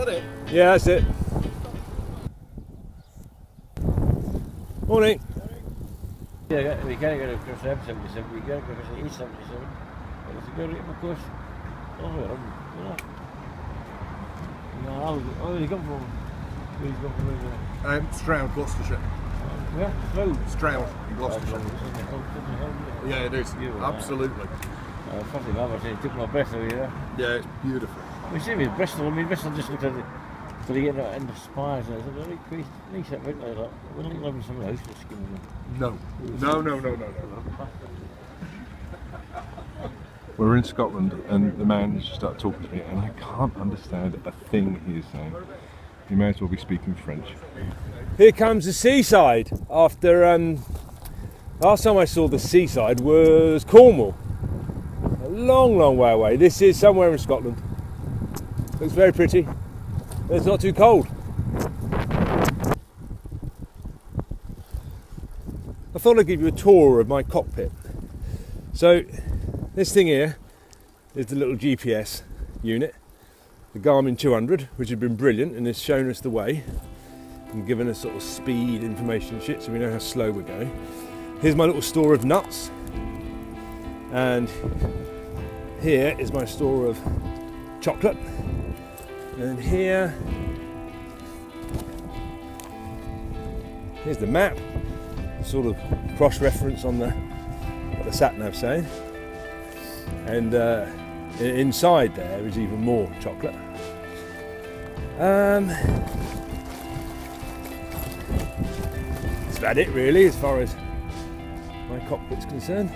that it? Yeah, that's it. Morning. Yeah, we can't get across M77, we can't get across E77. But if you go right across, oh, you come from? Where's you come from? Stroud, Gloucestershire. Where? Stroud? Stroud in Gloucestershire. Yeah, it is. Absolutely. Something I've seen, took my breath away there. Yeah, it's beautiful. We see with Bristol, Bristol just looked at it. But they get in the spires and I said, really nice that bit like that. We don't live in some house with skin in No. We're in Scotland and the man just started talking to me and I can't understand a thing he is saying. He may as well be speaking French. Here comes the seaside. After last time I saw the seaside was Cornwall. A long, long way away. This is somewhere in Scotland. Looks very pretty. It's not too cold. I thought I'd give you a tour of my cockpit. So this thing here is the little GPS unit, the Garmin 200, which has been brilliant and has shown us the way and given us sort of speed information and shit, so we know how slow we're going. Here's my little store of nuts, and here is my store of chocolate, and here's the map, sort of cross-reference on what the sat-nav's saying, and inside there is even more chocolate. That's about it really as far as my cockpit's concerned.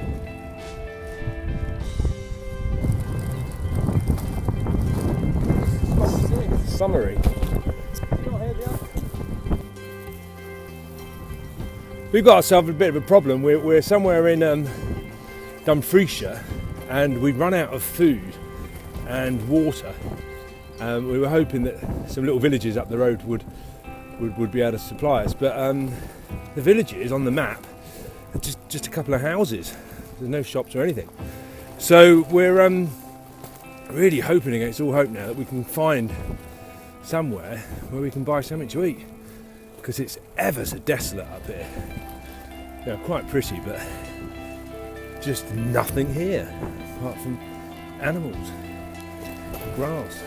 Summary. We've got ourselves a bit of a problem. We're somewhere in Dumfriesshire and we've run out of food and water. We were hoping that some little villages up the road would be able to supply us, but the villages on the map are just a couple of houses. There's no shops or anything. So we're really hoping against all hope now that we can find somewhere where we can buy something to eat, because it's ever so desolate up here. Yeah, quite pretty, but just nothing here apart from animals, grass.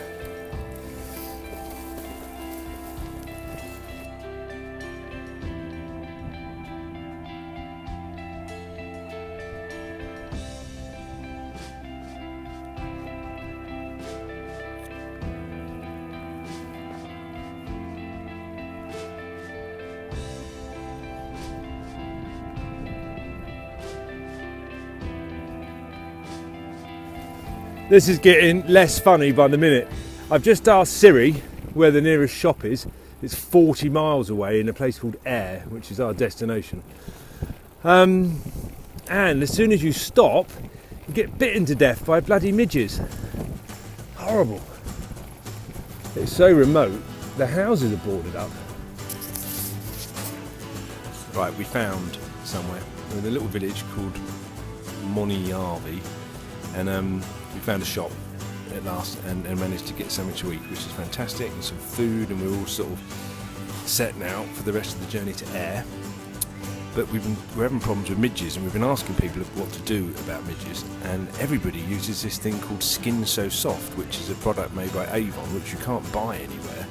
This is getting less funny by the minute. I've just asked Siri where the nearest shop is. It's 40 miles away in a place called Ayr, which is our destination. And as soon as you stop, you get bitten to death by bloody midges. Horrible. It's so remote, the houses are boarded up. Right, we found somewhere. We're in a little village called Moniarvey, and we found a shop at last and managed to get something to eat, which is fantastic, and some food, and we're all sort of set now for the rest of the journey to Ayr. But we're having problems with midges, and we've been asking people what to do about midges, and everybody uses this thing called Skin So Soft, which is a product made by Avon, which you can't buy anywhere,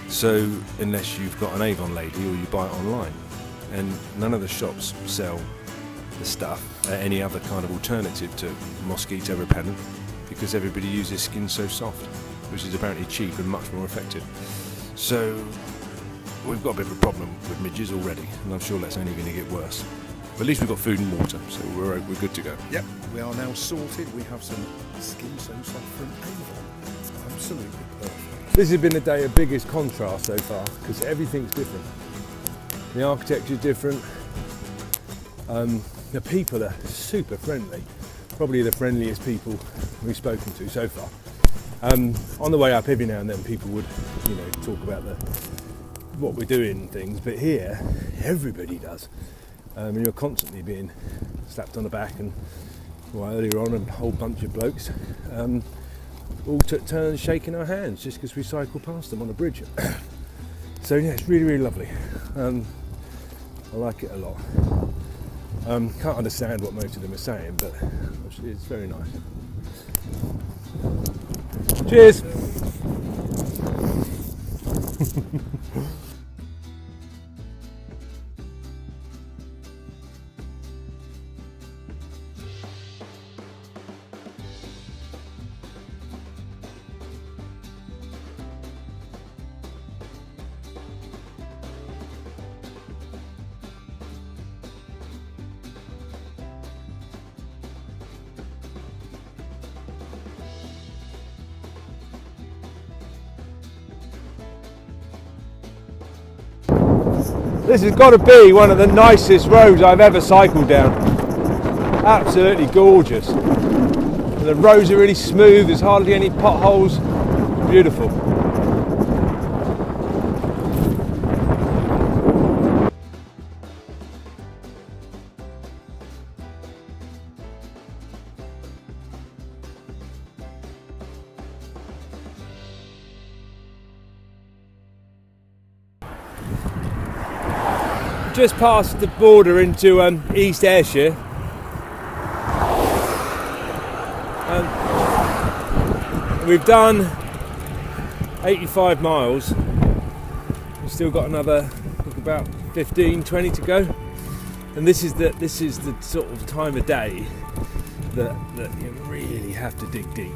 so unless you've got an Avon lady or you buy it online. And none of the shops sell the stuff, any other kind of alternative to mosquito repellent, because everybody uses Skin So Soft, which is apparently cheap and much more effective. So we've got a bit of a problem with midges already, and I'm sure that's only going to get worse. But at least we've got food and water, so we're good to go. Yep, we are now sorted. We have some Skin So Soft from Avon. It's absolutely perfect. This has been a day of biggest contrast so far, because everything's different. The architecture's different. The people are super friendly, probably the friendliest people we've spoken to so far. On the way up, every now and then people would, talk about what we're doing and things, but here everybody does. And you're constantly being slapped on the back, and earlier on a whole bunch of blokes. all took turns shaking our hands just because we cycled past them on a bridge. So yeah, it's really, really lovely. I like it a lot. Can't understand what most of them are saying, but it's very nice. Cheers! This has got to be one of the nicest roads I've ever cycled down. Absolutely gorgeous. The roads are really smooth, there's hardly any potholes. Beautiful. Just past the border into East Ayrshire. We've done 85 miles. We've still got another, I think, about 15-20 to go. And this is the sort of time of day that you really have to dig deep.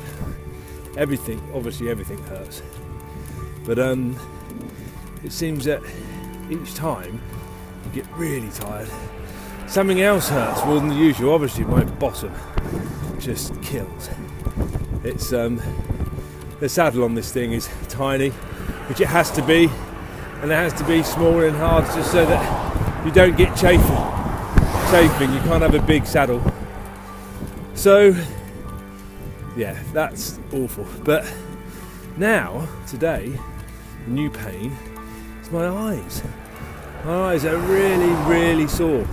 Obviously everything hurts, but it seems that each time you get really tired. Something else hurts more than the usual. Obviously my bottom just kills. It's the saddle on this thing is tiny, which it has to be, and it has to be small and hard just so that you don't get chafing. You can't have a big saddle. So yeah, that's awful. But now, today, the new pain is my eyes. My eyes are really, really sore.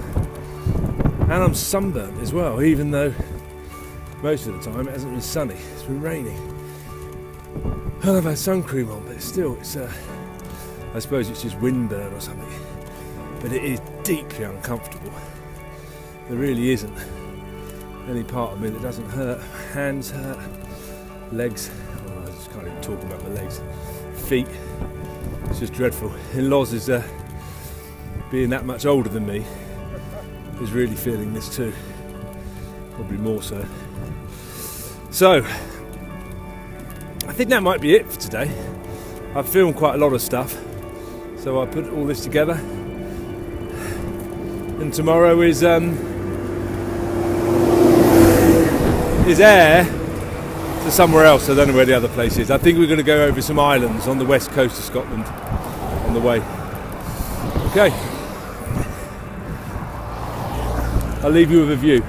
And I'm sunburnt as well, even though most of the time it hasn't been sunny, it's been raining. And I've had sun cream on, but still, I suppose it's just windburn or something. But it is deeply uncomfortable. There really isn't any part of me that doesn't hurt. Hands hurt, legs, I just can't even talk about my legs. Feet, it's just dreadful. In-laws is being that much older than me is really feeling this too, probably more so. So I think that might be it for today. I've filmed quite a lot of stuff, so I put all this together, and tomorrow is air to somewhere else. I don't know where the other place is. I think we're going to go over some islands on the west coast of Scotland on the way. Okay, I'll leave you with a view.